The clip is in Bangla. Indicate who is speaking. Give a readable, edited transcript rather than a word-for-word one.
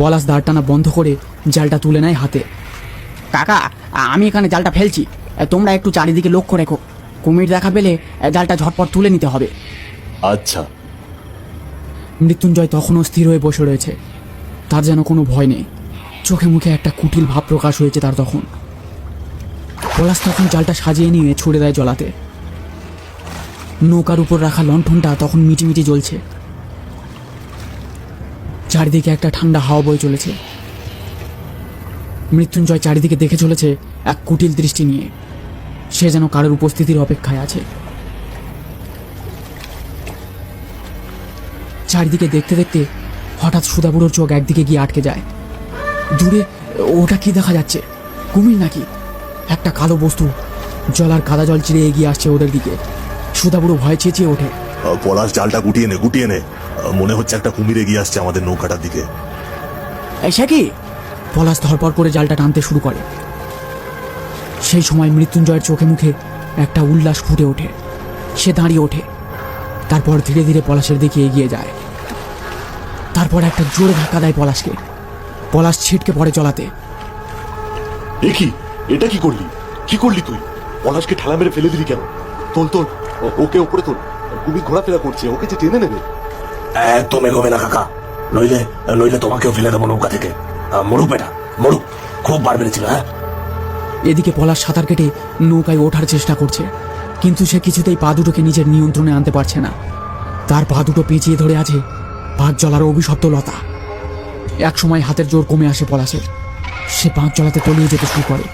Speaker 1: পলাশ দাঁড় টানা বন্ধ করে জালটা তুলে নেয় হাতে। কাকা, আমি এখানে জালটা ফেলছি, তোমরা একটু চারিদিকে লক্ষ্য রেখো। কুমির দেখা পেলে জালটা ঝটপট তুলে নিতে হবে।
Speaker 2: আচ্ছা।
Speaker 1: মৃত্যুঞ্জয় তখনও স্থির হয়ে বসে রয়েছে। তার যেন কোনো ভয় নেই, চোখে মুখে একটা কুটিল ভাব প্রকাশ হয়েছে তার তখন। পলাশ তখন জালটা সাজিয়ে নিয়ে ছুড়ে দেয় জলাতে। নৌকার উপর রাখা লণ্ঠনটা তখন মিটিমিটি জ্বলছে। চারিদিকে একটা ঠান্ডা হাওয়া বয়ে চলেছে। মৃত্যুঞ্জয় চারিদিকে দেখে চলেছে এক কুটিল দৃষ্টি নিয়ে। সে যেন কারোর উপস্থিতির অপেক্ষায় আছে। চারিদিকে দেখতে দেখতে হঠাৎ সুধাবুড়োর চোখ একদিকে গিয়ে আটকে যায়। দূরে ওটা কি দেখা যাচ্ছে? কুমির নাকি? একটা কালো বস্তু জলার কাদা জল চিরে এগিয়ে আসছে ওদের দিকে। সুধাবুড়ো ভয় চেঁচিয়ে ওঠে।
Speaker 2: পলাশ, জালটা গুটিয়ে নে। মনে হচ্ছে একটা কুমির এগিয়ে আসছে আমাদের নৌকাটার দিকে।
Speaker 1: সে কি? পলাশ ধরপড় করে জালটা টানতে শুরু করে। সেই সময় মৃত্যুঞ্জয়ের চোখে মুখে একটা উল্লাস ফুটে ওঠে। সে দাঁড়িয়ে ওঠে, তারপর ধীরে ধীরে পলাশের দিকে এগিয়ে যায়। তারপর একটা জোরে ধাক্কা দেয় পলাশকে। পলাশ ছিটকে পড়ে জলাতে।
Speaker 2: এটা কি করলি তুই? পলাশকে ঠেলা মেরে ফেলে দিলি কেন? তোল, ওকে উপরে তোল। কুমির ঘোরাফেরা করছে, ওকে যে টেনে নেবে।
Speaker 3: একদম এগোবে না কাকা, নইলে তোমাকেও ফেলে দেবো নৌকা থেকে। মরুক, খুব বার বেড়েছিল। হ্যাঁ।
Speaker 1: এদিকে পলাশ সাঁতার কেটে নৌকায় ওঠার চেষ্টা করছে, কিন্তু সে কিছুতেই পা দুটোকে নিজের নিয়ন্ত্রণে আনতে পারছে না। তার পা দুটো পেঁচিয়ে ধরে আছে পাঁচ জলার অভিশপ্ত লতা। এক সময় হাতের জোর কমে আসে পলাশের। সে পাঁচ জলাতে তলিয়ে যেতে শুরু করে।